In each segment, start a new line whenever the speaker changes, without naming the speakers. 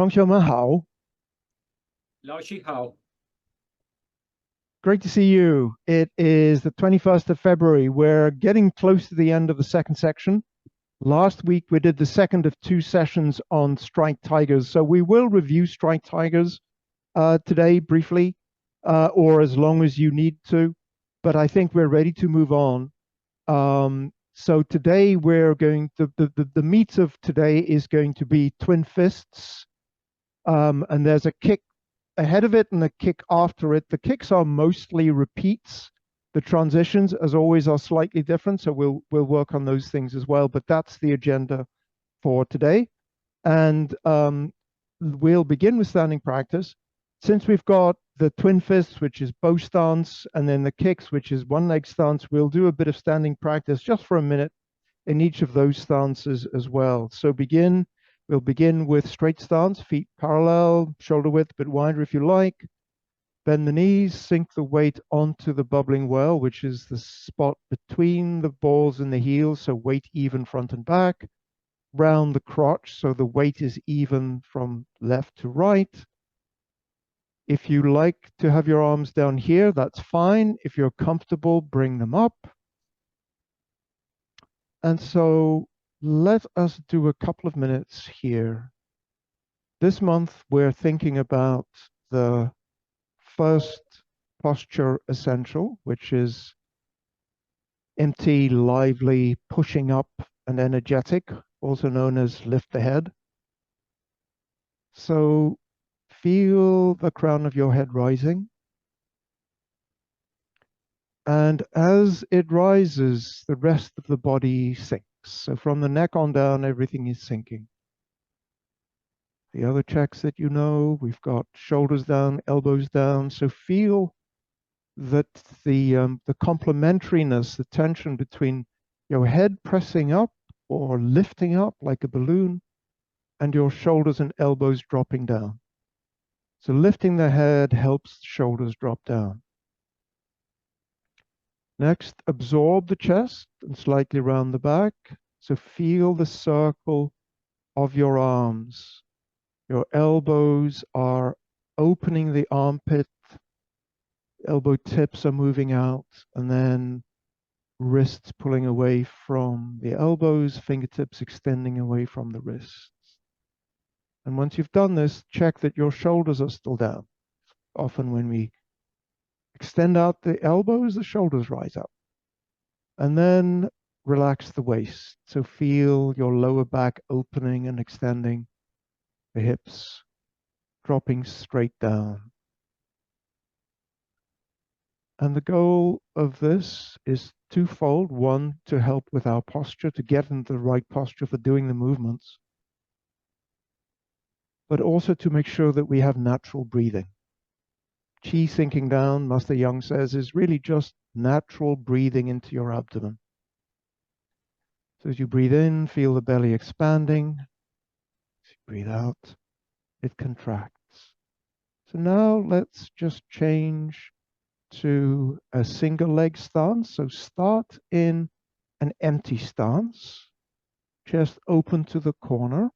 同学们好,
老师好。
great to see you. It is the 21st of February. We're getting close to the end of the second section. Last week we did the second of two sessions on striped tigers. So we will review striped tigers today briefly, or as long as you need to. But I think we're ready to move on. So today we're going to, the meat of today is going to be twin fists. And there's a kick ahead of it and a kick after it. The kicks are mostly repeats. The transitions, as always, are slightly different, so we'll work on those things as well. But that's the agenda for today, and we'll begin with standing practice. Since we've got the twin fists, which is bow stance, and then the kicks, which is one leg stance, we'll do a bit of standing practice just for a minute in each of those stances as well. So we'll begin with straight stance, feet parallel, shoulder width, a bit wider if you like. Bend the knees, sink the weight onto the bubbling well, which is the spot between the balls and the heels, so weight even front and back. Round the crotch, so the weight is even from left to right. If you like to have your arms down here, that's fine. If you're comfortable, bring them up. And so let us do a couple of minutes here. This month, we're thinking about the first posture essential, which is empty, lively, pushing up, and energetic, also known as lift the head. So feel the crown of your head rising. And as it rises, the rest of the body sinks. So from the neck on down, everything is sinking. The other checks that you know, we've got shoulders down, elbows down. So feel that the complementariness, the tension between your head pressing up or lifting up like a balloon and your shoulders and elbows dropping down. So lifting the head helps the shoulders drop down. Next, absorb the chest and slightly round the back. So feel the circle of your arms. Your elbows are opening the armpit, elbow tips are moving out, and then wrists pulling away from the elbows, fingertips extending away from the wrists. And once you've done this, check that your shoulders are still down. Often when we extend out the elbows, the shoulders rise up. And then relax the waist. So feel your lower back opening and extending, the hips dropping straight down. And the goal of this is twofold. One, to help with our posture, to get into the right posture for doing the movements, but also to make sure that we have natural breathing. Qi sinking down, Master Yang says, is really just natural breathing into your abdomen. So as you breathe in, feel the belly expanding. As you breathe out, it contracts. So now let's just change to a single leg stance. So start in an empty stance, chest open to the corner.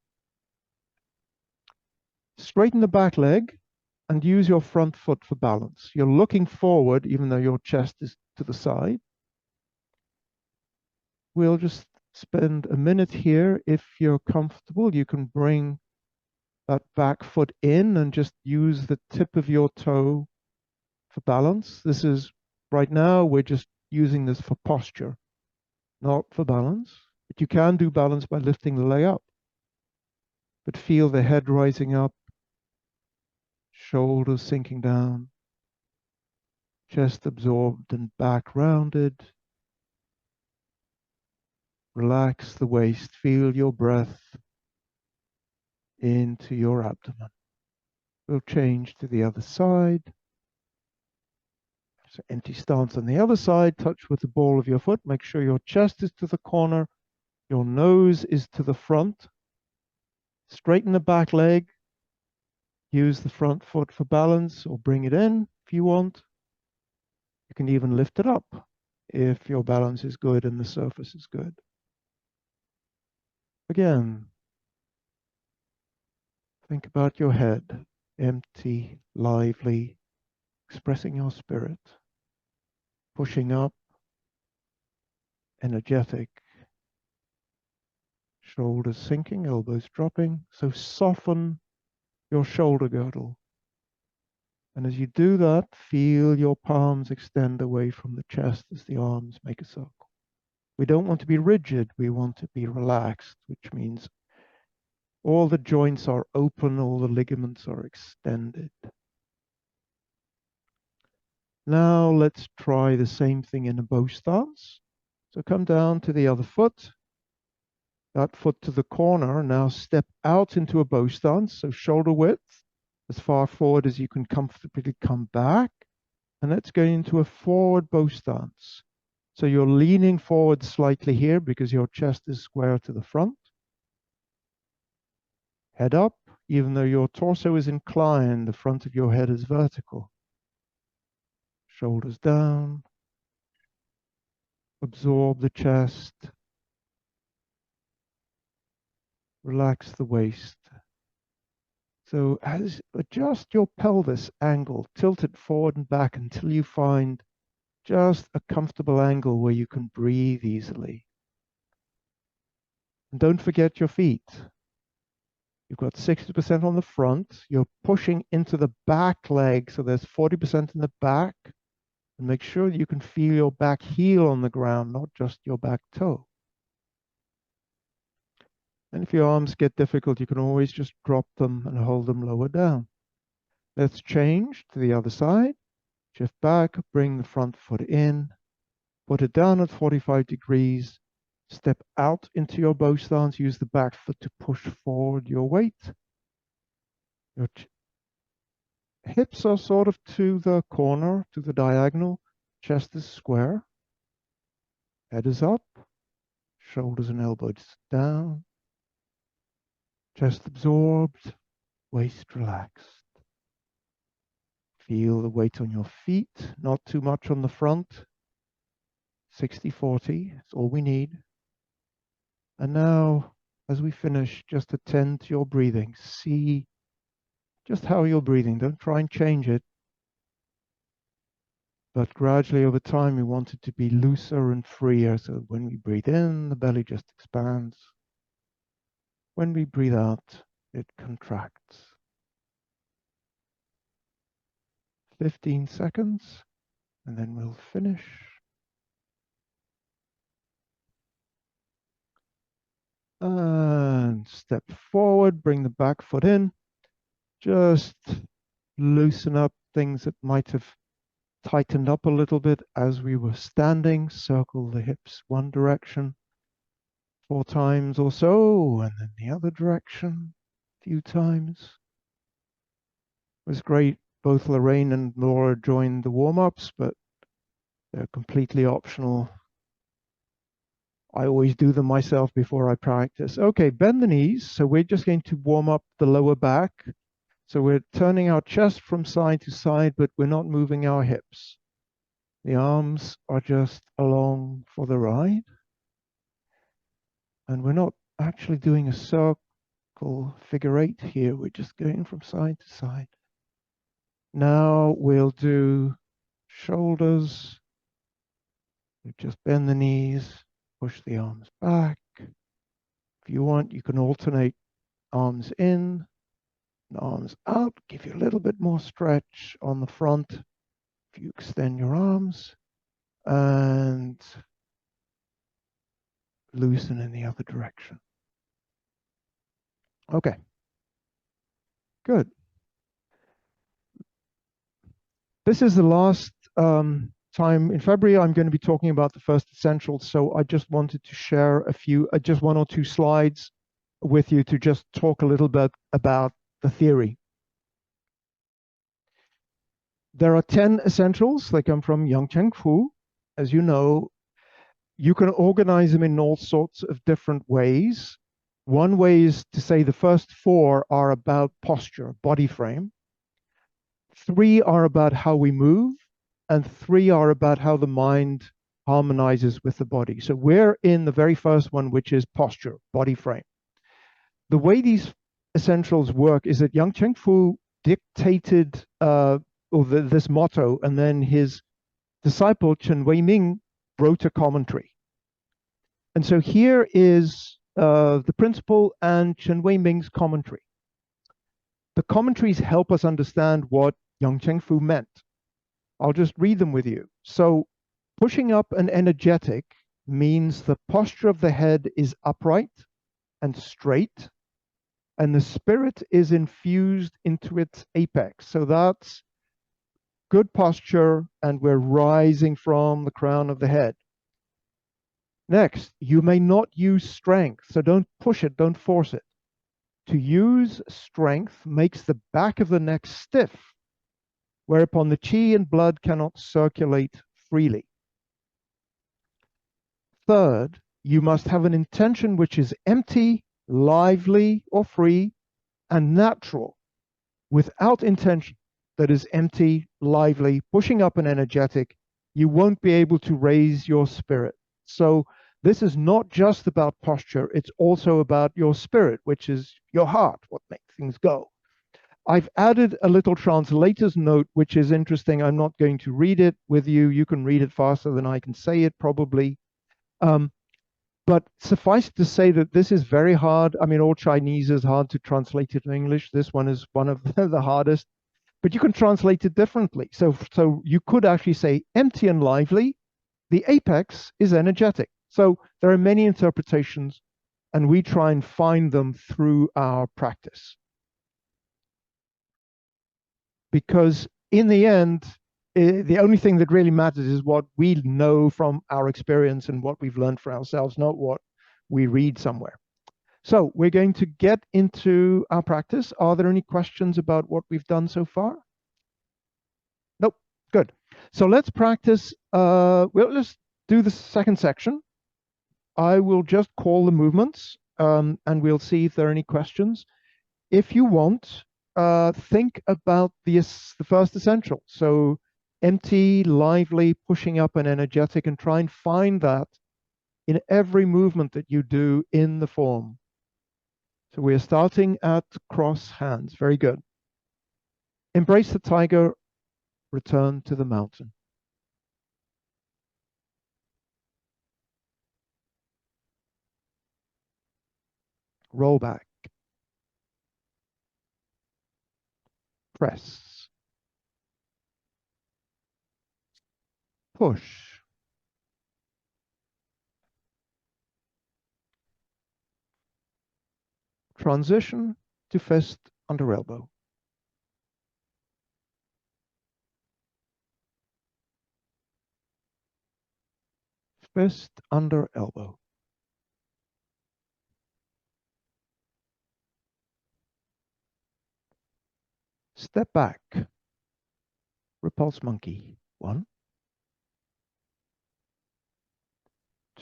Straighten the back leg and use your front foot for balance. You're looking forward even though your chest is to the side. We'll just spend a minute here. If you're comfortable, you can bring that back foot in and just use the tip of your toe for balance. This is, right now, we're just using this for posture, not for balance. But you can do balance by lifting the leg up. But feel the head rising up, shoulders sinking down, chest absorbed and back rounded. Relax the waist, feel your breath into your abdomen. We'll change to the other side. So empty stance on the other side, touch with the ball of your foot. Make sure your chest is to the corner, your nose is to the front. Straighten the back leg. Use the front foot for balance or bring it in if you want. You can even lift it up if your balance is good and the surface is good. Again, Think about your head, empty, lively, expressing your spirit, pushing up, energetic, shoulders sinking, elbows dropping. So soften your shoulder girdle. And as you do that, feel your palms extend away from the chest as the arms make a circle. We don't want to be rigid, we want to be relaxed, which means all the joints are open, all the ligaments are extended. Now let's try the same thing in a bow stance. So come down to the other foot, that foot to the corner. Now step out into a bow stance, so shoulder width, as far forward as you can comfortably come back. And let's go into a forward bow stance. So you're leaning forward slightly here because your chest is square to the front. Head up, even though your torso is inclined, the front of your head is vertical. Shoulders down. Absorb the chest. Relax the waist. So adjust your pelvis angle, tilt it forward and back until you find just a comfortable angle where you can breathe easily. And don't forget your feet. You've got 60% on the front. You're pushing into the back leg, so there's 40% in the back. And make sure that you can feel your back heel on the ground, not just your back toe. And if your arms get difficult, you can always just drop them and hold them lower down. Let's change to the other side. Shift back, bring the front foot in, put it down at 45 degrees, step out into your bow stance, use the back foot to push forward your weight. Your hips are sort of to the corner, to the diagonal, chest is square, head is up, shoulders and elbows down, chest absorbed, waist relaxed. Feel the weight on your feet, not too much on the front. 60-40, that's all we need. And now, as we finish, just attend to your breathing. See just how you're breathing. Don't try and change it. But gradually over time, we want it to be looser and freer. So when we breathe in, the belly just expands. When we breathe out, it contracts. 15 seconds, and then we'll finish. And step forward, bring the back foot in. Just loosen up things that might have tightened up a little bit as we were standing. Circle the hips one direction 4 times or so, and then the other direction a few times. It was great. Both Lorraine and Laura joined the warm-ups, but they're completely optional. I always do them myself before I practice. Okay, bend the knees. So we're just going to warm up the lower back. So we're turning our chest from side to side, but we're not moving our hips. The arms are just along for the ride. And we're not actually doing a circle figure 8 here. We're just going from side to side. Now we'll do shoulders. We just bend the knees, push the arms back. If you want, you can alternate arms in, arms out, give you a little bit more stretch on the front. If you extend your arms and loosen in the other direction. Okay, good. This is the last time in February. I'm going to be talking about the first essentials. So I just wanted to share a few, just 1 or 2 slides with you to just talk a little bit about the theory. There are 10 essentials. They come from Chengfu. As you know, you can organize them in all sorts of different ways. One way is to say the first 4 are about posture, body frame. 3 are about how we move, and 3 are about how the mind harmonizes with the body. So we're in the very first one, which is posture, body frame. The way these essentials work is that Yang Chengfu dictated this motto, and then his disciple Chen Weiming wrote a commentary. And so here is the principle and Chen Weiming's commentary. The commentaries help us understand what Yang Chengfu meant. I'll just read them with you. So, pushing up and energetic means the posture of the head is upright and straight, and the spirit is infused into its apex. So that's good posture, and we're rising from the crown of the head. Next, you may not use strength, so don't push it, don't force it. To use strength makes the back of the neck stiff, whereupon the qi and blood cannot circulate freely. Third, you must have an intention which is empty, lively, or free, and natural. Without intention that is empty, lively, pushing up and energetic, you won't be able to raise your spirit. So this is not just about posture, it's also about your spirit, which is your heart, what makes things go. I've added a little translator's note, which is interesting. I'm not going to read it with you. You can read it faster than I can say it, probably. But suffice to say that this is very hard. I mean, all Chinese is hard to translate it in English. This one is one of the hardest, but you can translate it differently. So you could actually say empty and lively. The apex is energetic. So there are many interpretations, and we try and find them through our practice. Because in the end, the only thing that really matters is what we know from our experience and what we've learned for ourselves, not what we read somewhere. So we're going to get into our practice. Are there any questions about what we've done so far? Nope. Good. So let's practice. Let's do the second section. I will just call the movements, and we'll see if there are any questions. If you want, think about the first essential. So empty, lively, pushing up, and energetic, and try and find that in every movement that you do in the form. So we're starting at cross hands. Very good. Embrace the tiger, return to the mountain. Roll back. Press. Push. Transition to fist under elbow. Fist under elbow. Step back. Repulse monkey. 1,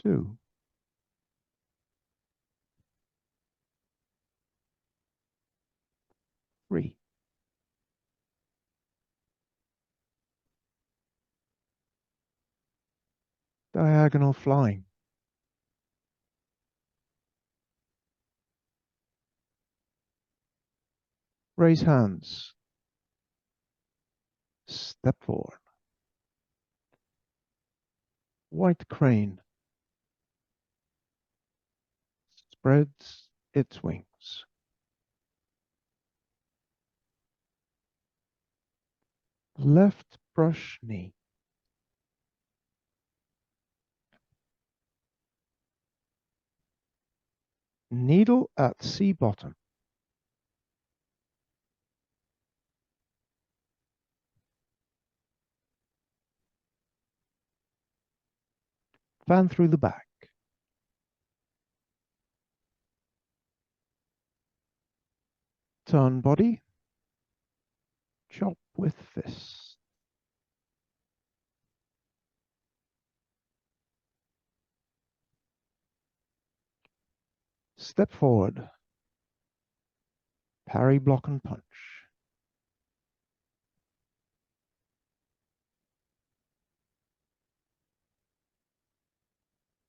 2, 3. Diagonal flying. Raise hands. Step forward. White crane. Spreads its wings. Left brush knee. Needle at C bottom. Fan through the back. Turn body. Chop with fist. Step forward. Parry, block, and punch.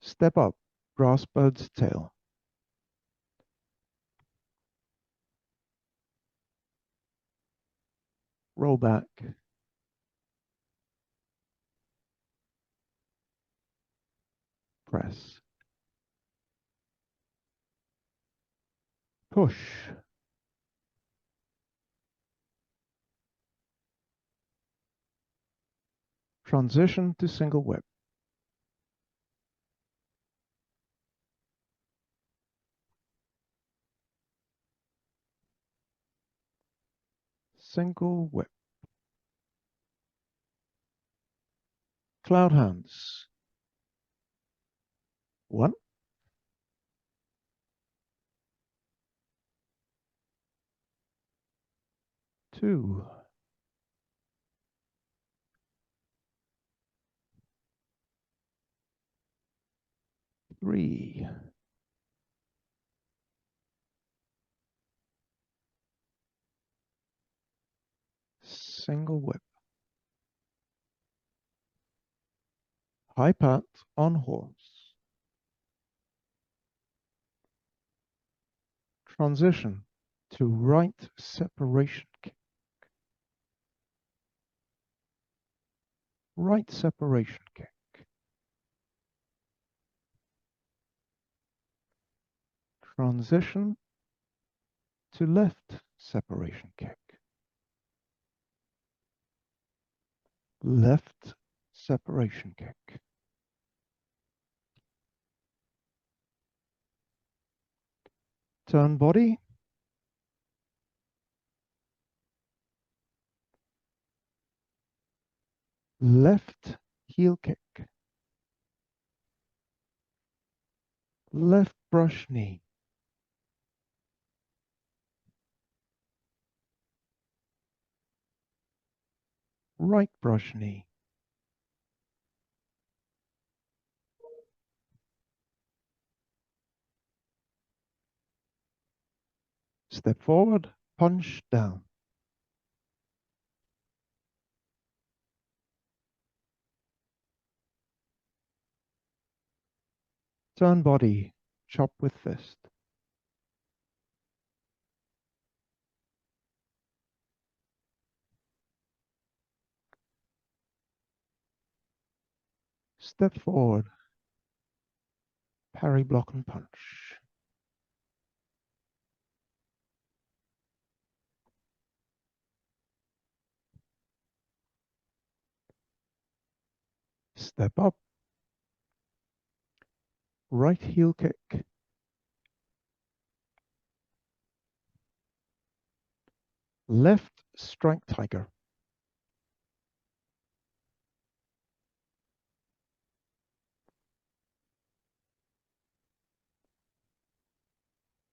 Step up. Grass bird's tail. roll back, press, push, transition to single whip, single whip, cloud hands, 1, 2, 3, 'Single whip, high pat on horse, transition to right separation kick, right separation kick, transition to left separation kick, left separation kick, turn body, left heel kick, left brush knee, right brush knee, step forward, punch down, turn body, chop with fist, step forward, parry, block, and punch. Step up, right heel kick, left strike tiger,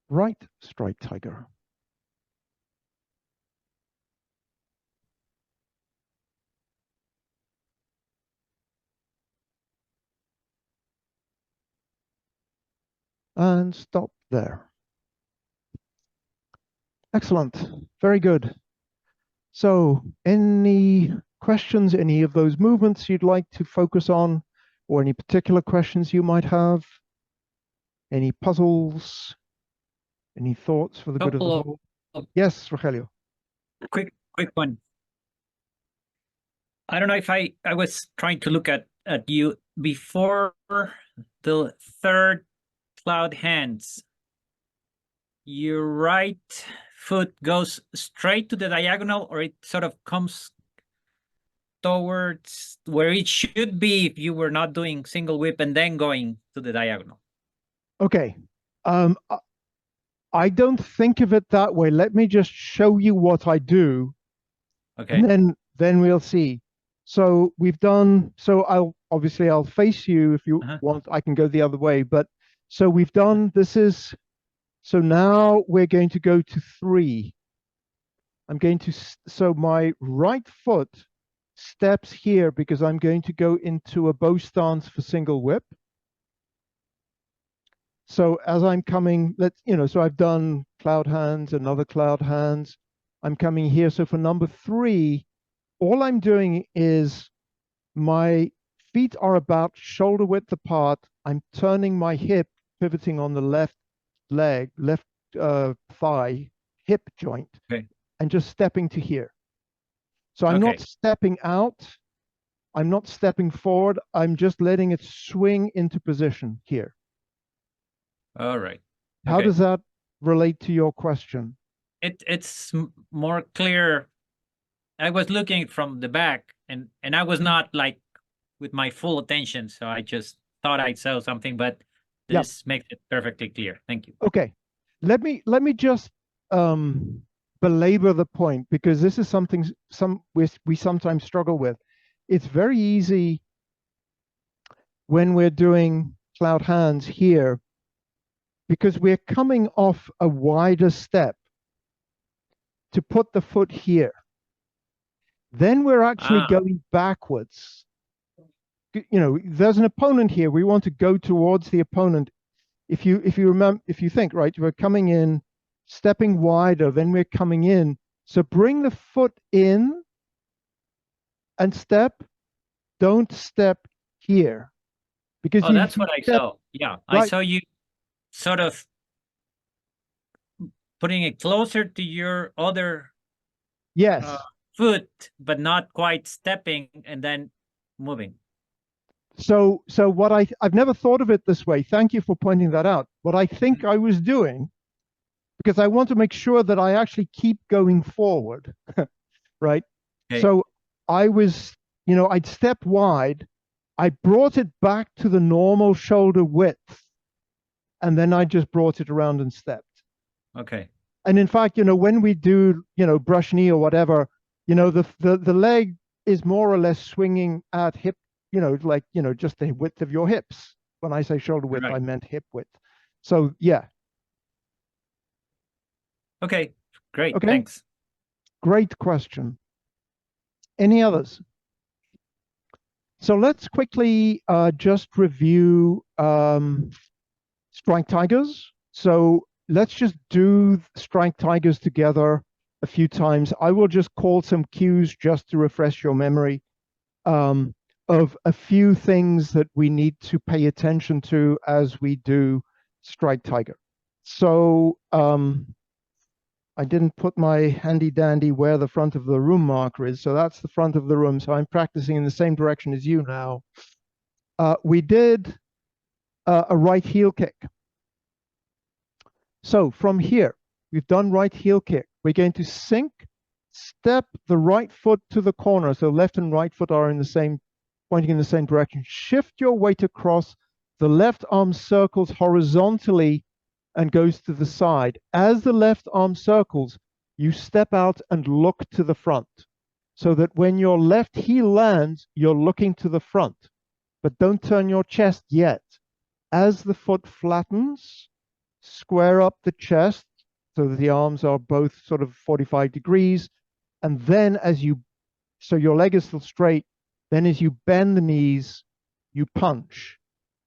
right strike tiger, and stop there. Excellent. Very good. So any questions, any of those movements you'd like to focus on, or any particular questions you might have? Any puzzles? Any thoughts for the good of the
Couple
whole?
of
Yes, Rogelio.
quick one. I don't know if I was trying to look at you before the third cloud hands. Your right foot goes straight to the diagonal, or it sort of comes towards where it should be if you were not doing single whip and then going to the diagonal.
Okay. I don't think of it that way. Let me just show you what I do.
Okay.
And then we'll see. So we've done, so I'll face you if you want, I can go the other way, but so we've done, so now we're going to go to 3. So my right foot steps here because I'm going to go into a bow stance for single whip. So as I'm coming, so I've done cloud hands, another cloud hands. I'm coming here. So for number 3, all I'm doing is my feet are about shoulder width apart. I'm turning my hip, pivoting on the left leg, left thigh, hip joint,
Okay.
and just stepping to here. So I'm not
Okay.
stepping out. I'm not stepping forward. I'm just letting it swing into position here.
All right.
How
Okay.
does that relate to your question?
It's more clear. I was looking from the back, and I was not like with my full attention, so I just thought I saw something, but
Yeah.
this makes it perfectly clear. Thank you.
Okay. Let me just um, belabor the point because this is something we sometimes struggle with. It's very easy when we're doing cloud hands here because we're coming off a wider step to put the foot here. Then we're actually
Ah,
going backwards. There's an opponent here. We want to go towards the opponent. If you remember, if you think, right, we're coming in, stepping wider, then we're coming in. So bring the foot in and step. Don't step here because
oh,
if
that's
you
what I
step
saw. Yeah, I
right,
saw you sort of putting it closer to your other uh,
yes.
foot, but not quite stepping and then moving.
So what I've never thought of it this way. Thank you for pointing that out. What I think
Mhm.
I was doing, because I want to make sure that I actually keep going forward, right?
Okay.
So I was, I'd step wide, I brought it back to the normal shoulder width, and then I just brought it around and stepped.
Okay.
And in fact, when we do, brush knee or whatever, the leg is more or less swinging at hip, like, just the width of your hips. When I say shoulder width, I
Right.
meant hip width. So yeah,
Okay. Great.
okay,
Thanks.
great question. Any others? So let's quickly just review Strike Tigers. So let's just do Strike Tigers together a few times. I will just call some cues just to refresh your memory um, of a few things that we need to pay attention to as we do Strike Tiger. So I didn't put my handy dandy where the front of the room marker is. So that's the front of the room. So I'm practicing in the same direction as you now. We did a right heel kick. So from here, we've done right heel kick. We're going to sink, step the right foot to the corner. So left and right foot are pointing in the same direction. Shift your weight across. The left arm circles horizontally and goes to the side. As the left arm circles, you step out and look to the front so that when your left heel lands, you're looking to the front. But don't turn your chest yet. As the foot flattens, square up the chest so that the arms are both sort of 45 degrees. And then so your leg is still straight, then as you bend the knees, you punch.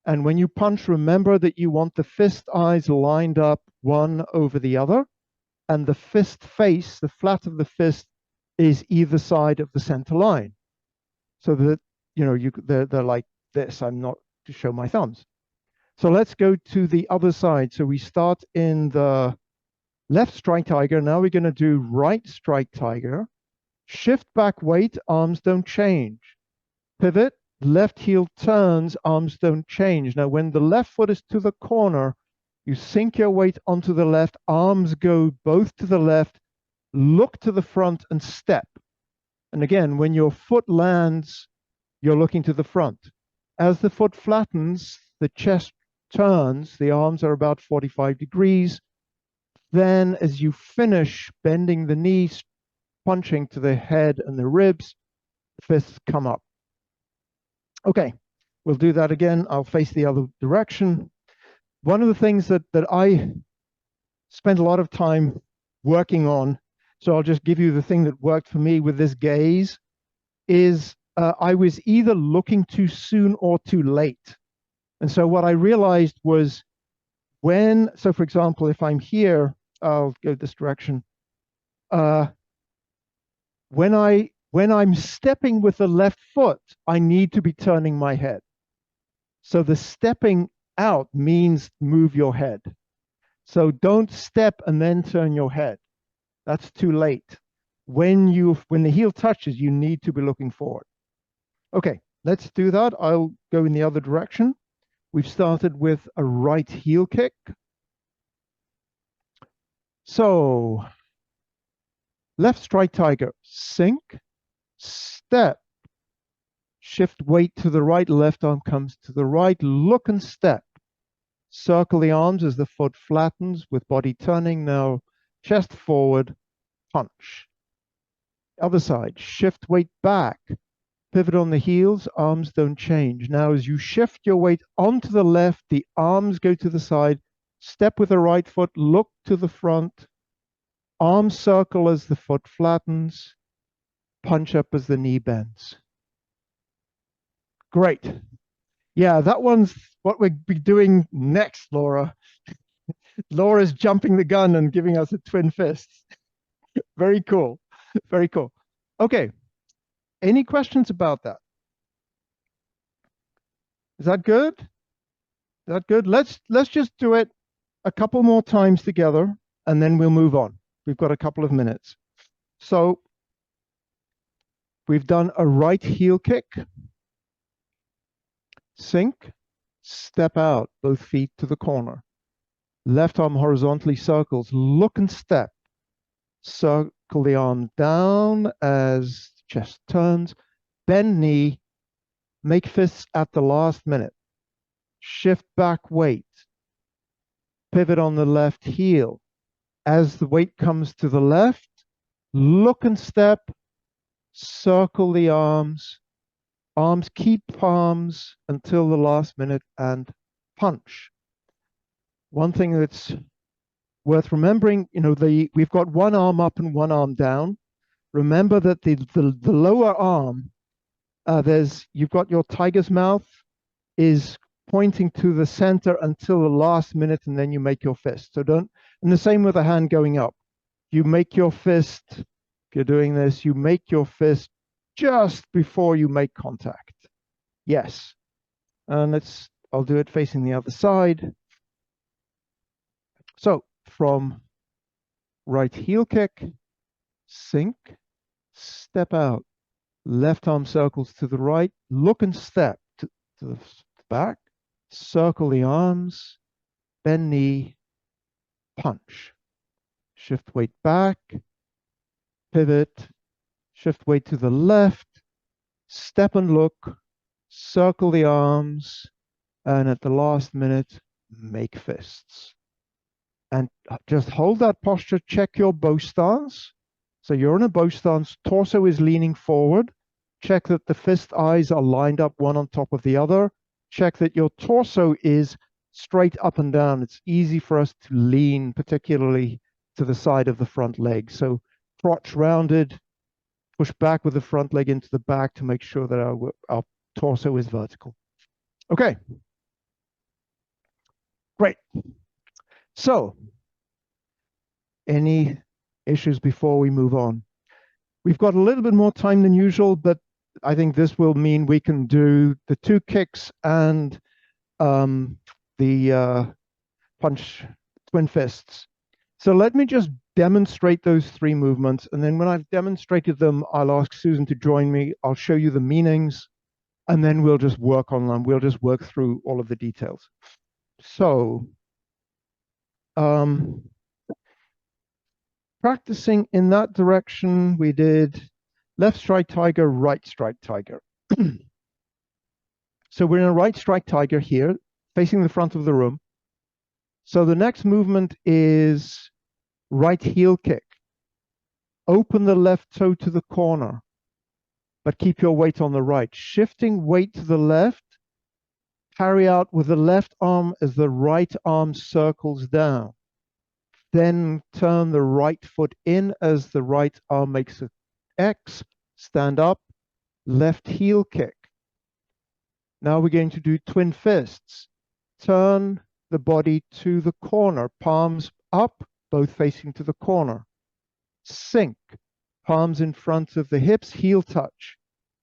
And when you punch, remember that you want the fist eyes lined up one over the other. And the fist face, the flat of the fist, is either side of the center line. So that, they're like this. I'm not to show my thumbs. So let's go to the other side. So we start in the left strike tiger. Now we're going to do right strike tiger. Shift back weight, arms don't change. Pivot, left heel turns, arms don't change. Now when the left foot is to the corner, you sink your weight onto the left, arms go both to the left, look to the front and step. And again, when your foot lands, you're looking to the front. As the foot flattens, the chest turns, the arms are about 45 degrees. Then as you finish bending the knees, punching to the head and the ribs, the fists come up. Okay, we'll do that again. I'll face the other direction. One of the things that I spent a lot of time working on, so I'll just give you the thing that worked for me with this gaze, is I was either looking too soon or too late. And so what I realized was so for example, if I'm here, I'll go this direction. Uh, when I'm stepping with the left foot, I need to be turning my head. So the stepping out means move your head. So don't step and then turn your head. That's too late. When the heel touches, you need to be looking forward. Okay, let's do that. I'll go in the other direction. We've started with a right heel kick. So left strike tiger, sink, step, shift weight to the right, left arm comes to the right, look and step. Circle the arms as the foot flattens with body turning. Now chest forward, punch. Other side, shift weight back, pivot on the heels, arms don't change. Now as you shift your weight onto the left, the arms go to the side, step with the right foot, look to the front, arm circle as the foot flattens, punch up as the knee bends. Great. Yeah, that one's what we'll be doing next, Laura. Laura's jumping the gun and giving us a twin fists. Very cool. Very cool. Okay. Any questions about that? Is that good? Is that good? Let's just do it a couple more times together and then we'll move on. We've got a couple of minutes. So we've done a right heel kick, sink, step out, both feet to the corner. Left arm horizontally circles, look and step. Circle the arm down as chest turns, bend knee, make fists at the last minute. Shift back weight, pivot on the left heel. As the weight comes to the left, look and step, circle the arms, arms keep palms until the last minute and punch. One thing that's worth remembering, we've got one arm up and one arm down. Remember that the lower arm, you've got your tiger's mouth is pointing to the center until the last minute, and then you make your fist. So and the same with the hand going up. You make your fist, if you're doing this, you make your fist just before you make contact. Yes. And I'll do it facing the other side. So from right heel kick, sink, step out, left arm circles to the right, look and step to the back, circle the arms, bend knee, punch. Shift weight back, pivot, shift weight to the left, step and look, circle the arms, and at the last minute, make fists. And just hold that posture, check your bow stance. So you're in a bow stance, torso is leaning forward. Check that the fist eyes are lined up one on top of the other. Check that your torso is straight up and down. It's easy for us to lean, particularly to the side of the front leg. So crotch rounded, push back with the front leg into the back to make sure that our torso is vertical. Okay. Great. So, any issues before we move on? We've got a little bit more time than usual, but I think this will mean we can do the two kicks and the punch twin fists. So let me just demonstrate those three movements. And then when I've demonstrated them, I'll ask Susan to join me. I'll show you the meanings, and then we'll just work on them. We'll just work through all of the details. So, practicing in that direction, we did left strike tiger, right strike tiger. So we're in a right strike tiger here, facing the front of the room. So the next movement is right heel kick. Open the left toe to the corner, but keep your weight on the right. Shifting weight to the left, carry out with the left arm as the right arm circles down. Then turn the right foot in as the right arm makes an X, stand up, left heel kick. Now we're going to do twin fists. Turn the body to the corner, palms up, both facing to the corner. Sink, palms in front of the hips, heel touch.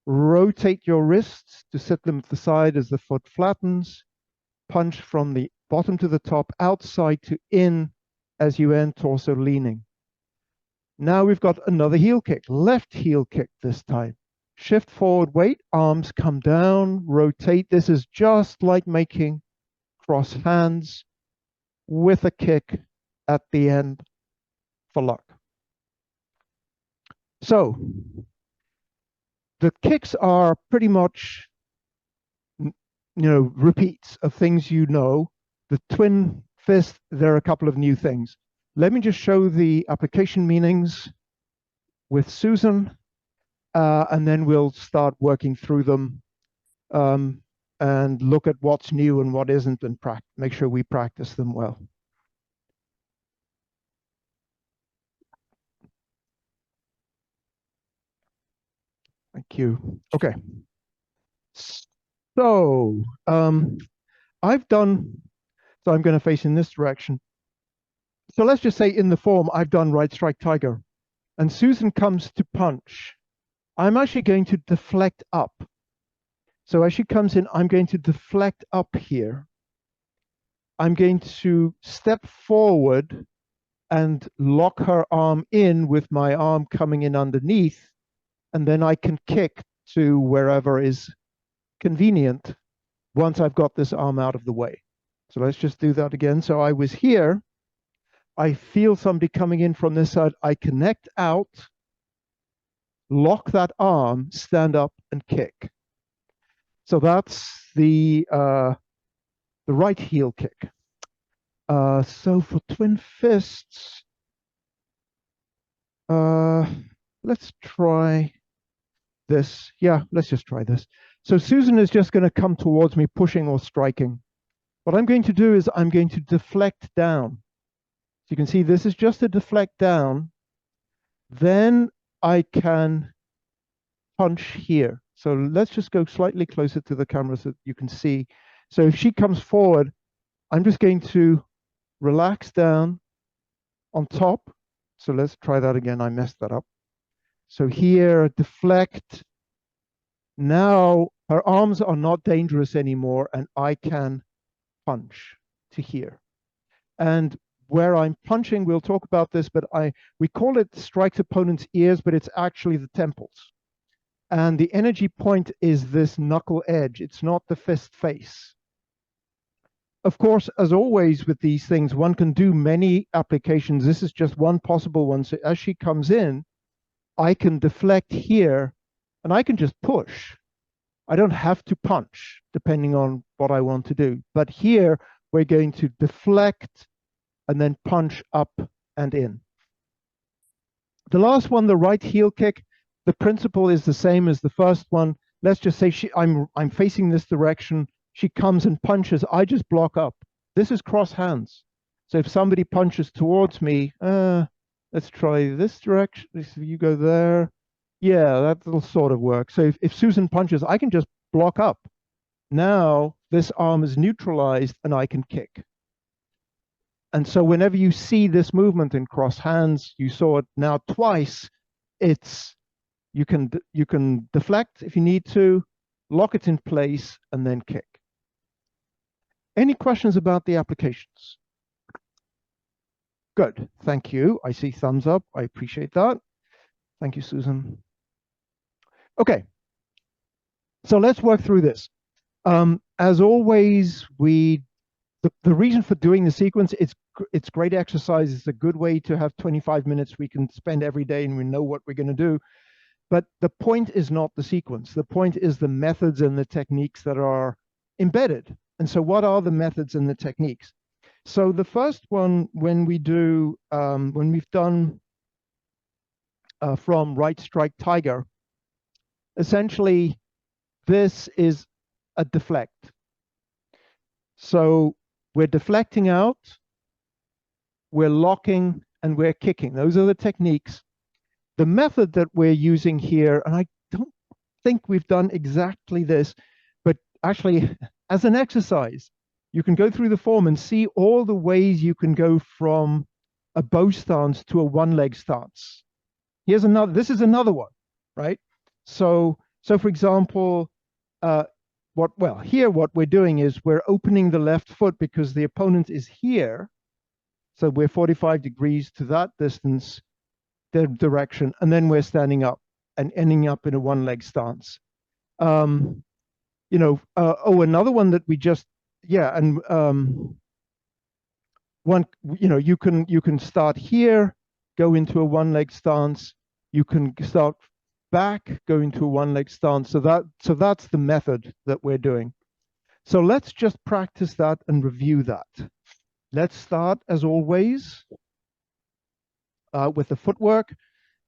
Rotate your wrists to set them to the side as the foot flattens. Punch from the bottom to the top, outside to in as you end, torso leaning. Now we've got another heel kick, left heel kick this time. Shift forward, weight, arms come down, rotate. This is just like making cross hands with a kick at the end for luck. So the kicks are pretty much, repeats of things you know. The twin fist, there are a couple of new things. Let me just show the application meanings with Susan, and then we'll start working through them and look at what's new and what isn't, and make sure we practice them well. Thank you. Okay. So I'm going to face in this direction. So let's just say in the form, I've done right strike tiger, and Susan comes to punch. I'm actually going to deflect up. So as she comes in, I'm going to deflect up here. I'm going to step forward and lock her arm in with my arm coming in underneath, and then I can kick to wherever is convenient once I've got this arm out of the way. So let's just do that again. So I was here. I feel somebody coming in from this side. I connect out, lock that arm, stand up, and kick. So that's the right heel kick. So for twin fists, let's try this. Yeah, let's just try this. So Susan is just going to come towards me, pushing or striking. What I'm going to do is I'm going to deflect down. So you can see this is just a deflect down. Then I can punch here. So let's just go slightly closer to the camera so you can see. So if she comes forward, I'm just going to relax down on top. So let's try that again. I messed that up. So here, deflect. Now her arms are not dangerous anymore, and I can punch to here. And where I'm punching, we'll talk about this, but we call it strikes opponent's ears, but it's actually the temples. And the energy point is this knuckle edge. It's not the fist face. Of course, as always with these things, one can do many applications. This is just one possible one. So as she comes in, I can deflect here, and I can just push. I don't have to punch, depending on what I want to do. But here, we're going to deflect and then punch up and in. The last one, the right heel kick, the principle is the same as the first one. Let's just say I'm facing this direction. She comes and punches. I just block up. This is cross hands. So if somebody punches towards me, let's try this direction. You go there. Yeah, that'll sort of work. So if Susan punches, I can just block up. Now this arm is neutralized and I can kick. And so whenever you see this movement in cross hands, you saw it now twice, you can deflect if you need to, lock it in place, and then kick. Any questions about the applications? Good, thank you. I see thumbs up, I appreciate that. Thank you, Susan. Okay, so let's work through this. As always, the reason for doing the sequence, it's great exercise. It's a good way to have 25 minutes we can spend every day and we know what we're going to do. But the point is not the sequence. The point is the methods and the techniques that are embedded. And so what are the methods and the techniques? So the first one, when we've done from right strike tiger, essentially this is a deflect. So we're deflecting out, we're locking, and we're kicking. Those are the techniques. The method that we're using here, and I don't think we've done exactly this, but actually as an exercise, you can go through the form and see all the ways you can go from a bow stance to a one-leg stance. Here's another, this is another one, right? So for example, what we're doing is we're opening the left foot because the opponent is here. So we're 45 degrees to that distance. direction, and then we're standing up and ending up in a one-leg stance. Another one that we just, yeah, and one, you can start here, go into a one-leg stance. You can start back, go into a one-leg stance. So that's the method that we're doing. So let's just practice that and review that. Let's start, as always, with the footwork.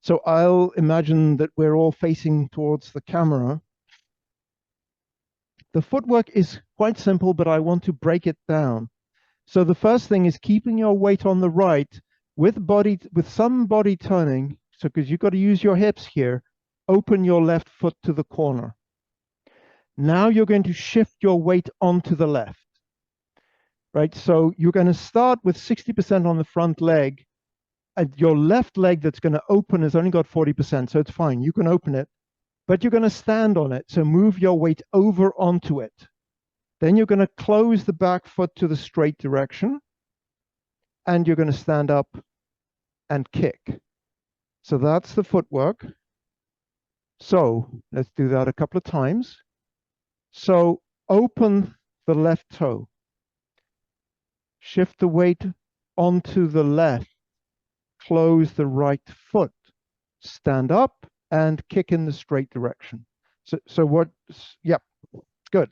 So I'll imagine that we're all facing towards the camera. The footwork is quite simple, but I want to break it down. So the first thing is keeping your weight on the right with some body turning. So because you've got to use your hips here, open your left foot to the corner. Now you're going to shift your weight onto the left, right? So you're going to start with 60% on the front leg, and your left leg that's going to open has only got 40%, so it's fine. You can open it, but you're going to stand on it. So move your weight over onto it. Then you're going to close the back foot to the straight direction, and you're going to stand up and kick. So that's the footwork. So let's do that a couple of times. So open the left toe. Shift the weight onto the left. Close the right foot. Stand up and kick in the straight direction. Yep, good.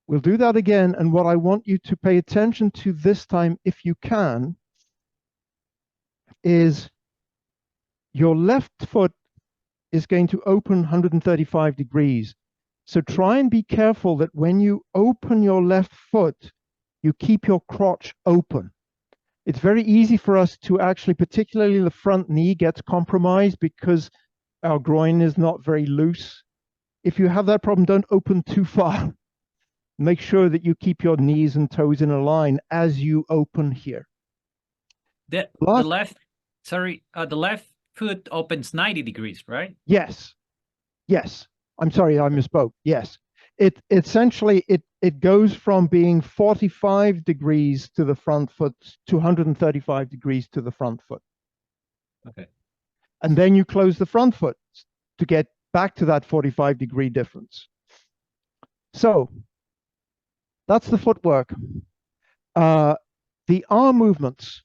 We'll do that again. And what I want you to pay attention to this time, if you can, is your left foot is going to open 135 degrees. So try and be careful that when you open your left foot, you keep your crotch open. It's very easy for us to actually, particularly the front knee gets compromised because our groin is not very loose. If you have that problem, don't open too far. Make sure that you keep your knees and toes in a line as you open here.
The left foot opens 90 degrees, right?
Yes. Yes. I'm sorry, I misspoke. Yes. It essentially goes from being 45 degrees to the front foot to 135 degrees to the front foot.
Okay.
And then you close the front foot to get back to that 45-degree difference. So that's the footwork. The arm movements.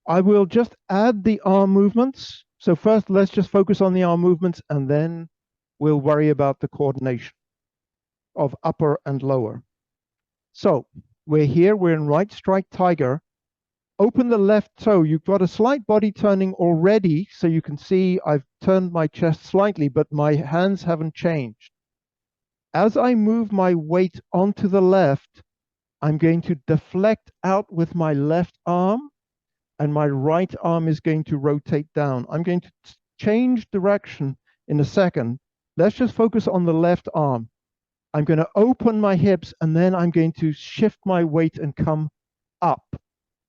I will just add the arm movements. So first, let's just focus on the arm movements, and then we'll worry about the coordination of upper and lower. So we're here, we're in right strike tiger. Open the left toe. You've got a slight body turning already, so you can see I've turned my chest slightly, but my hands haven't changed. As I move my weight onto the left, I'm going to deflect out with my left arm, and my right arm is going to rotate down. I'm going to change direction in a second. Let's just focus on the left arm. I'm going to open my hips, and then I'm going to shift my weight and come up.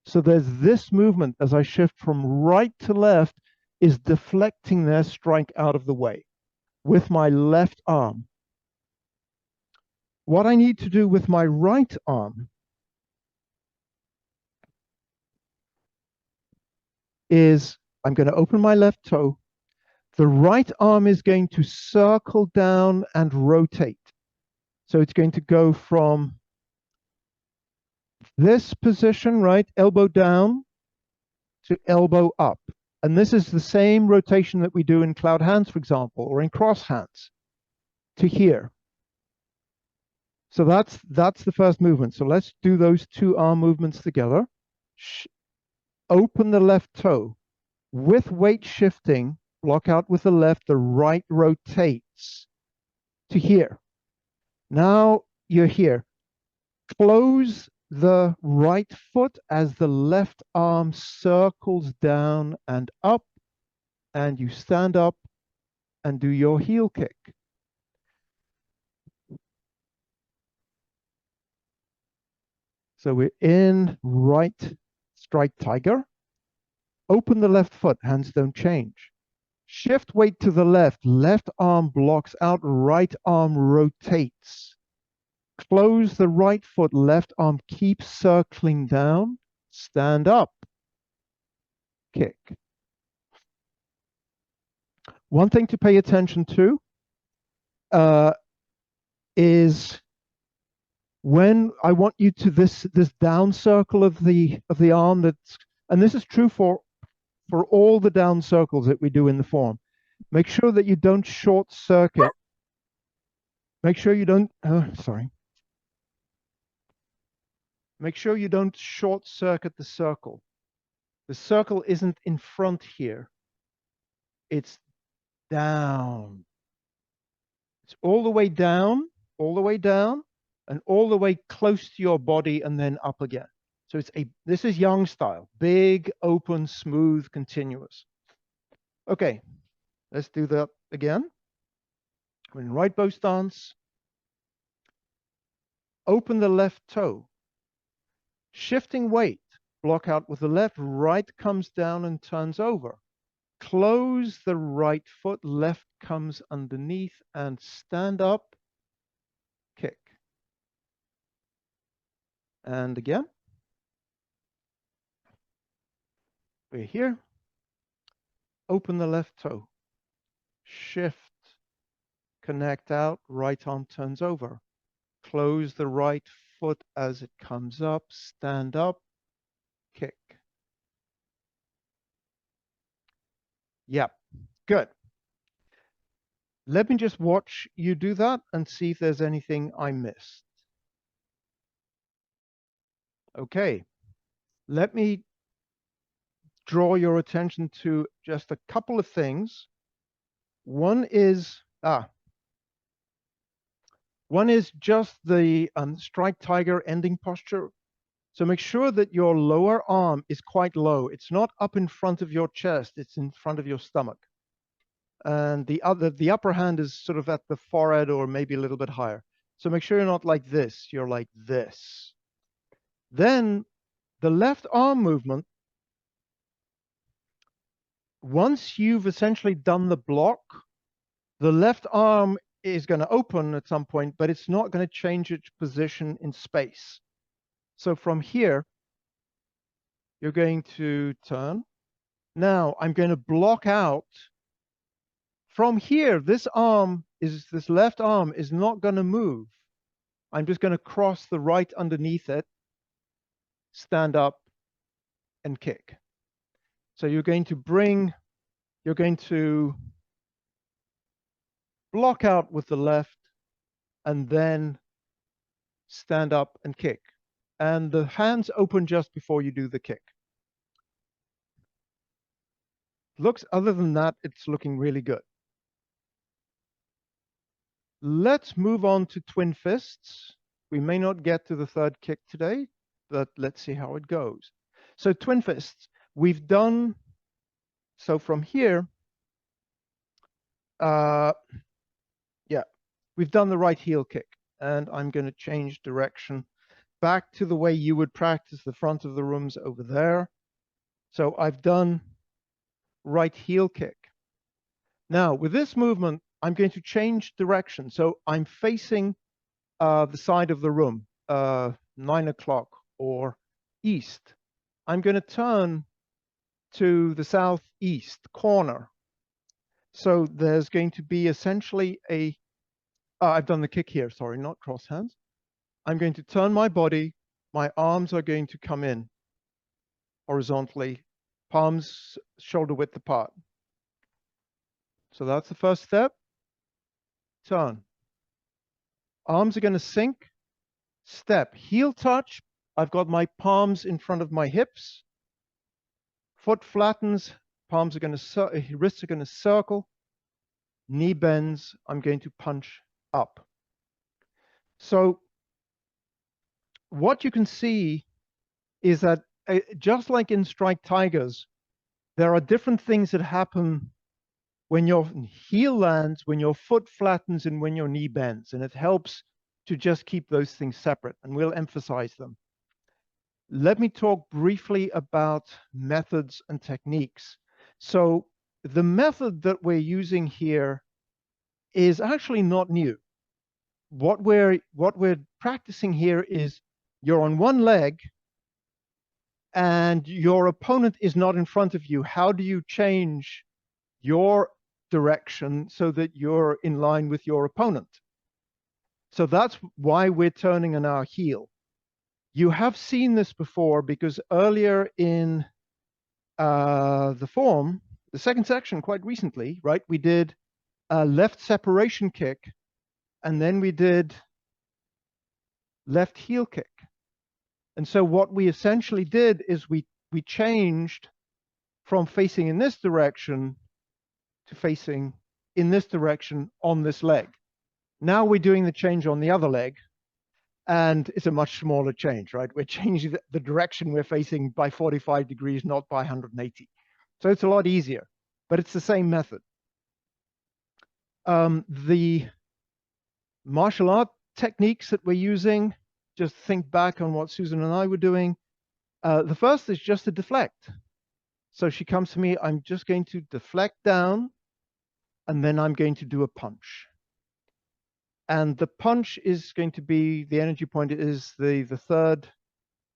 So there's this movement as I shift from right to left is deflecting their strike out of the way with my left arm. What I need to do with my right arm is I'm going to open my left toe. The right arm is going to circle down and rotate. So it's going to go from this position, right, elbow down to elbow up. And this is the same rotation that we do in cloud hands, for example, or in cross hands to here. So that's the first movement. So let's do those two arm movements together. Open the left toe. With weight shifting, block out with the left, the right rotates to here. Now you're here. Close the right foot as the left arm circles down and up, and you stand up and do your heel kick. So we're in right strike tiger. Open the left foot, hands don't change. Shift weight to the left, left arm blocks out, right arm rotates. Close the right foot, left arm keeps circling down, stand up. kick. One thing to pay attention to is when I want you to this down circle of the arm, that's, and this is true for all the down circles that we do in the form. Make sure that you don't short circuit. Make sure you don't, sorry. Make sure you don't short circuit the circle. The circle isn't in front here. It's down. It's all the way down, all the way down, and all the way close to your body and then up again. So this is Yang style, big, open, smooth, continuous. Okay, let's do that again. We're in right bow stance. Open the left toe. Shifting weight, block out with the left, right comes down and turns over. Close the right foot, left comes underneath and stand up, kick. And again. We're here. Open the left toe. Shift. Connect out, right arm turns over. Close the right foot as it comes up, stand up, kick. Yep, good. Let me just watch you do that and see if there's anything I missed. Okay, let me draw your attention to just a couple of things. One is just the strike tiger ending posture. So make sure that your lower arm is quite low. It's not up in front of your chest, it's in front of your stomach. And the upper hand is sort of at the forehead or maybe a little bit higher. So make sure you're not like this, you're like this. Then the left arm movement, once you've essentially done the block, the left arm is going to open at some point, but it's not going to change its position in space. So from here, you're going to turn. Now I'm going to block out. From here, this left arm is not going to move. I'm just going to cross the right underneath it, stand up, and kick. So you're going to block out with the left and then stand up and kick. And the hands open just before you do the kick. Other than that, it's looking really good. Let's move on to twin fists. We may not get to the third kick today, but let's see how it goes. So twin fists, we've done, so from here, we've done the right heel kick, and I'm going to change direction back to the way you would practice the front of the rooms over there. So I've done right heel kick. Now with this movement, I'm going to change direction. So I'm facing the side of the room, 9 o'clock or east. I'm going to turn to the southeast corner. So there's going to be essentially I've done the kick here, sorry, not cross hands. I'm going to turn my body. My arms are going to come in horizontally, palms shoulder width apart. So that's the first step. Turn. Arms are going to sink. Step. Heel touch. I've got my palms in front of my hips. Foot flattens. Palms are going to, wrists are going to circle. Knee bends. I'm going to punch up. So what you can see is that just like in strike tigers, there are different things that happen when your heel lands, when your foot flattens, and when your knee bends. And it helps to just keep those things separate, and we'll emphasize them. Let me talk briefly about methods and techniques. So the method that we're using here is actually not new. What we're practicing here is you're on one leg and your opponent is not in front of you, how do you change your direction so that you're in line with your opponent? So that's why we're turning on our heel. You have seen this before because earlier in the form, the second section quite recently, right, we did a left separation kick, and then we did left heel kick. And so what we essentially did is we changed from facing in this direction to facing in this direction on this leg. Now we're doing the change on the other leg, and it's a much smaller change, right? We're changing the direction we're facing by 45 degrees, not by 180. So it's a lot easier, but it's the same method. The martial art techniques that we're using, just think back on what Susan and I were doing. The first is just to deflect. So she comes to me, I'm just going to deflect down, and then I'm going to do a punch. And the punch is going to be, the energy point is the third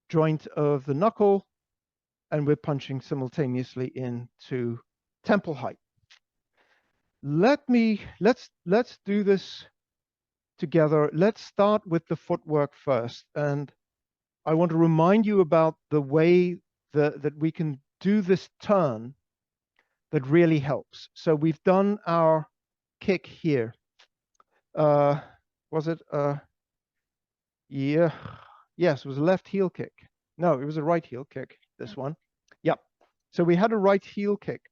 joint of the knuckle, and we're punching simultaneously into temple height. Let's do this together. Let's start with the footwork first. And I want to remind you about the way that we can do this turn that really helps. So we've done our kick here. Was it? Yeah. Yes, it was a left heel kick. No, it was a right heel kick, this one. Yep. So we had a right heel kick.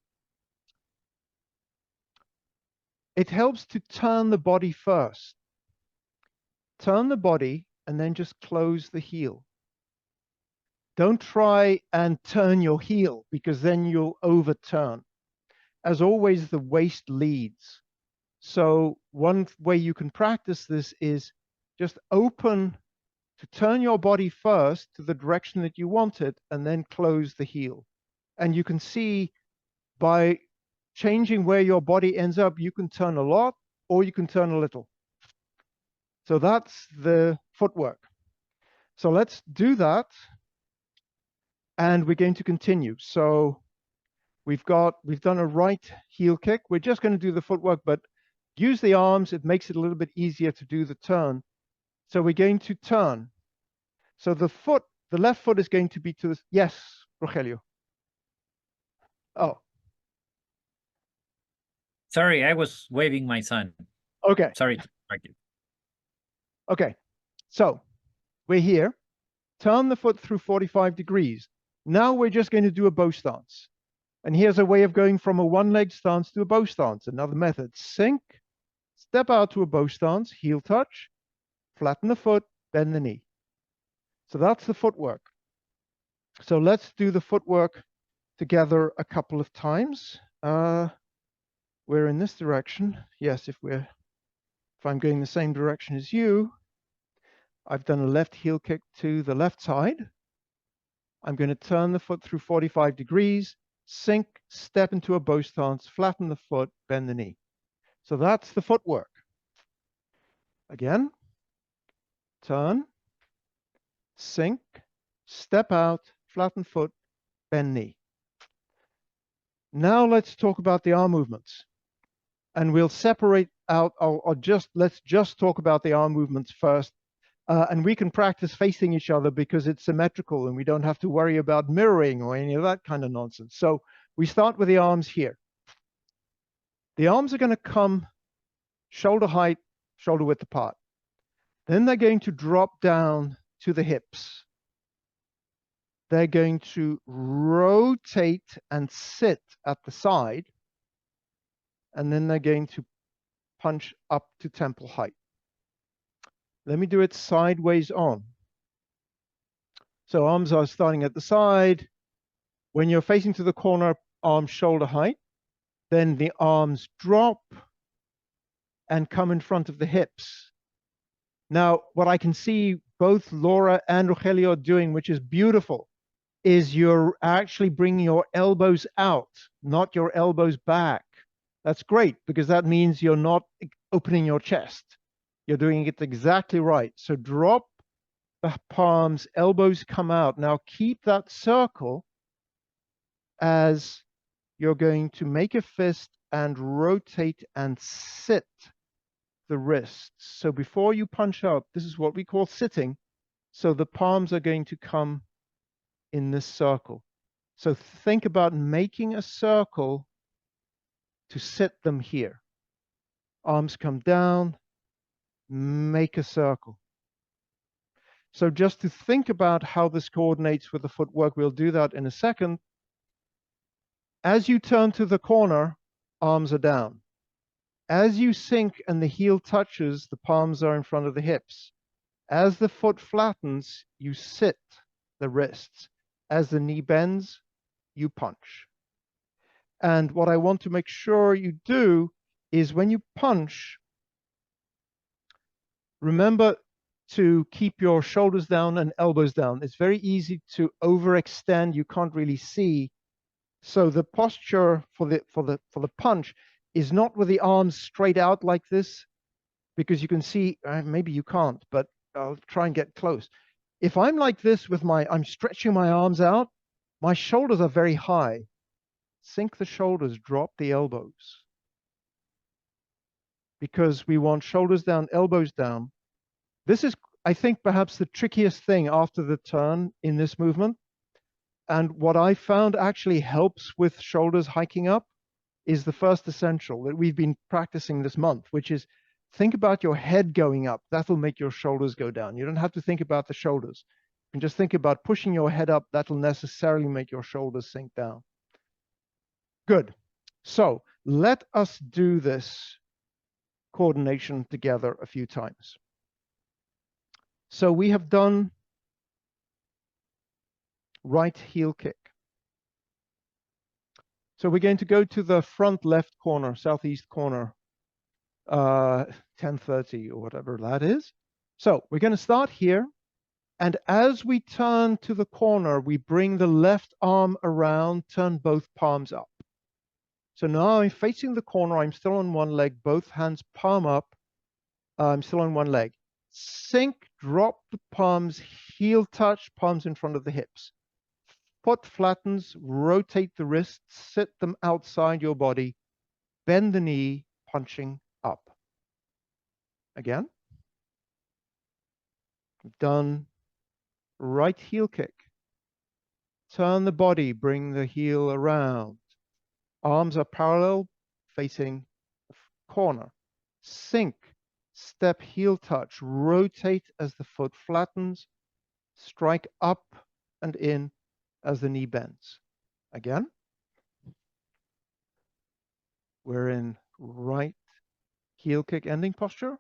It helps to turn the body first. Turn the body and then just close the heel. Don't try and turn your heel because then you'll overturn. As always, the waist leads. So one way you can practice this is just open to turn your body first to the direction that you want it and then close the heel. And you can see by changing where your body ends up, you can turn a lot or you can turn a little. So that's the footwork. So let's do that. And we're going to continue. So we've done a right heel kick. We're just going to do the footwork, but use the arms. It makes it a little bit easier to do the turn. So we're going to turn. So the left foot is going to be to the, yes, Rogelio. Oh.
Sorry, I was waving my son.
Okay.
Sorry to interrupt you.
Okay. So we're here. Turn the foot through 45 degrees. Now we're just going to do a bow stance. And here's a way of going from a one-leg stance to a bow stance. Another method, sink, step out to a bow stance, heel touch, flatten the foot, bend the knee. So that's the footwork. So let's do the footwork together a couple of times. We're in this direction. Yes, if I'm going the same direction as you, I've done a left heel kick to the left side. I'm going to turn the foot through 45 degrees, sink, step into a bow stance, flatten the foot, bend the knee. So that's the footwork. Again, turn, sink, step out, flatten foot, bend knee. Now let's talk about the arm movements. And we'll separate out, let's just talk about the arm movements first. And we can practice facing each other because it's symmetrical and we don't have to worry about mirroring or any of that kind of nonsense. So we start with the arms here. The arms are going to come shoulder height, shoulder width apart. Then they're going to drop down to the hips. They're going to rotate and sit at the side. And then they're going to punch up to temple height. Let me do it sideways on. So arms are starting at the side. When you're facing to the corner, arms shoulder height. Then the arms drop and come in front of the hips. Now, what I can see both Laura and Rogelio are doing, which is beautiful, is you're actually bringing your elbows out, not your elbows back. That's great because that means you're not opening your chest. You're doing it exactly right. So drop the palms, elbows come out. Now keep that circle as you're going to make a fist and rotate and sit the wrists. So before you punch out, this is what we call sitting. So the palms are going to come in this circle. So think about making a circle to sit them here. Arms come down, make a circle. So just to think about how this coordinates with the footwork, we'll do that in a second. As you turn to the corner, arms are down. As you sink and the heel touches, the palms are in front of the hips. As the foot flattens, you sit the wrists. As the knee bends, you punch. And what I want to make sure you do is when you punch, remember to keep your shoulders down and elbows down. It's very easy to overextend. You can't really see. So the posture for the punch is not with the arms straight out like this, because you can see, maybe you can't, but I'll try and get close. If I'm like this with I'm stretching my arms out, my shoulders are very high. Sink the shoulders, drop the elbows. Because we want shoulders down, elbows down. This is, I think, perhaps the trickiest thing after the turn in this movement. And what I found actually helps with shoulders hiking up is the first essential that we've been practicing this month, which is think about your head going up. That'll make your shoulders go down. You don't have to think about the shoulders. You can just think about pushing your head up. That'll necessarily make your shoulders sink down. Good. So let us do this coordination together a few times. So we have done right heel kick. So we're going to go to the front left corner, southeast corner, 10:30 or whatever that is. So we're going to start here. And as we turn to the corner, we bring the left arm around, turn both palms up. So now I'm facing the corner. I'm still on one leg, both hands palm up. I'm still on one leg. Sink, drop the palms, heel touch, palms in front of the hips. Foot flattens, rotate the wrists, sit them outside your body, bend the knee, punching up. Again. We've done right heel kick. Turn the body, bring the heel around. Arms are parallel, facing the corner. Sink, step, heel touch, rotate as the foot flattens, strike up and in as the knee bends. Again. We're in right heel kick ending posture.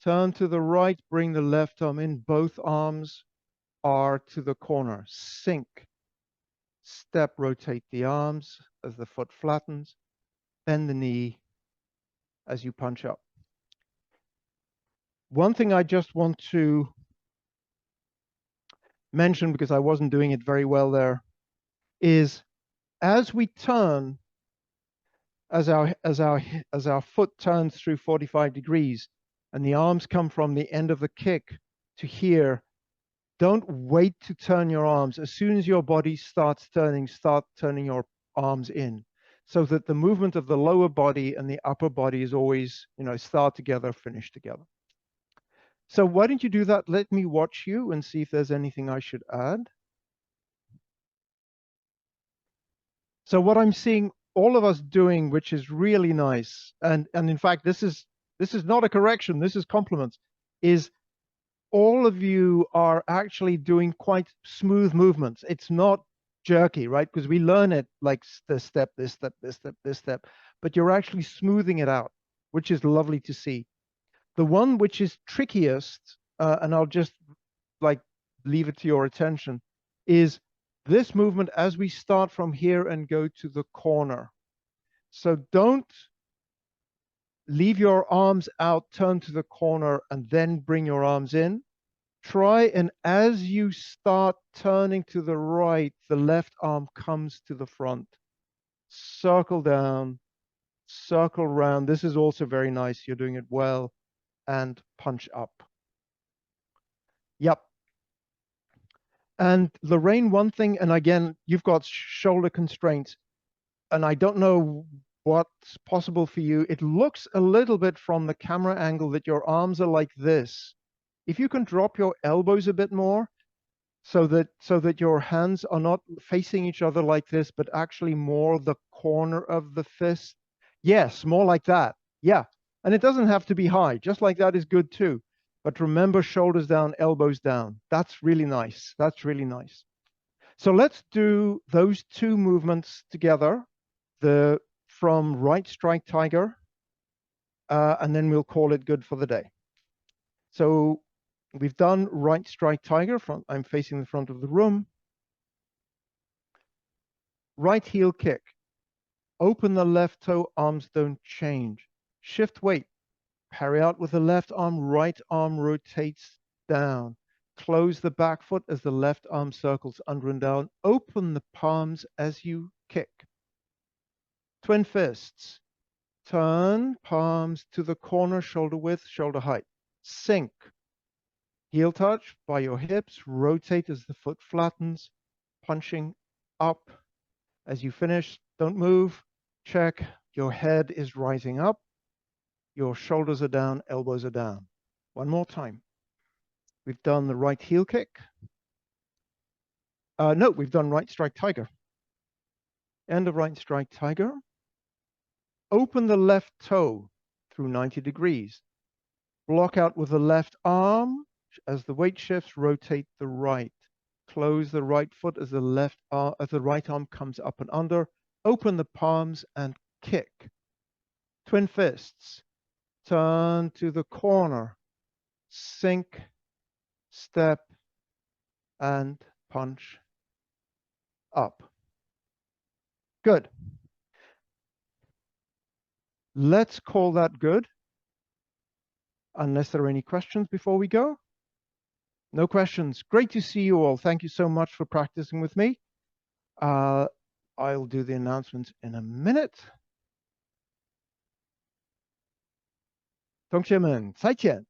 Turn to the right, bring the left arm in. Both arms are to the corner. Sink. Step, rotate the arms as the foot flattens. Bend the knee as you punch up. One thing I just want to mention, because I wasn't doing it very well there, is as we turn, as our foot turns through 45 degrees and the arms come from the end of the kick to here, don't wait to turn your arms. As soon as your body starts turning, start turning your arms in, so that the movement of the lower body and the upper body is always, start together, finish together. So why don't you do that? Let me watch you and see if there's anything I should add. So what I'm seeing all of us doing, which is really nice, and in fact, this is not a correction, this is compliments, is all of you are actually doing quite smooth movements. It's not jerky, right? Because we learn it like this step, this step, this step, this step, but you're actually smoothing it out, which is lovely to see. The one which is trickiest, and I'll just leave it to your attention, is this movement as we start from here and go to the corner. So don't leave your arms out, turn to the corner, and then bring your arms in. Try, and as you start turning to the right, the left arm comes to the front. Circle down, circle round. This is also very nice. You're doing it well. And punch up. Yep. And Lorraine, one thing, and again, you've got shoulder constraints, and I don't know what's possible for you. It looks a little bit from the camera angle that your arms are like this. If you can drop your elbows a bit more so that your hands are not facing each other like this, but actually more the corner of the fist. Yes, more like that. Yeah. And it doesn't have to be high. Just like that is good too. But remember, shoulders down, elbows down. That's really nice. That's really nice. So let's do those two movements together. The from right strike tiger, and then we'll call it good for the day. So we've done right strike tiger. I'm facing the front of the room. Right heel kick. Open the left toe, arms don't change. Shift weight. Parry out with the left arm, right arm rotates down. Close the back foot as the left arm circles under and down. Open the palms as you kick. Twin fists. Turn palms to the corner, shoulder width, shoulder height. Sink. Heel touch by your hips. Rotate as the foot flattens. Punching up. As you finish, don't move. Check. Your head is rising up. Your shoulders are down, elbows are down. One more time. We've done the right heel kick. No, we've done right strike tiger. End of right strike tiger. Open the left toe through 90 degrees. Block out with the left arm. As the weight shifts, rotate the right. Close the right foot as the right arm comes up and under. Open the palms and kick. Twin fists. Turn to the corner. Sink, step, and punch up. Good. Let's call that good. Unless there are any questions before we go. No questions. Great to see you all. Thank you so much for practicing with me. I'll do the announcements in a minute. 同学们，再见。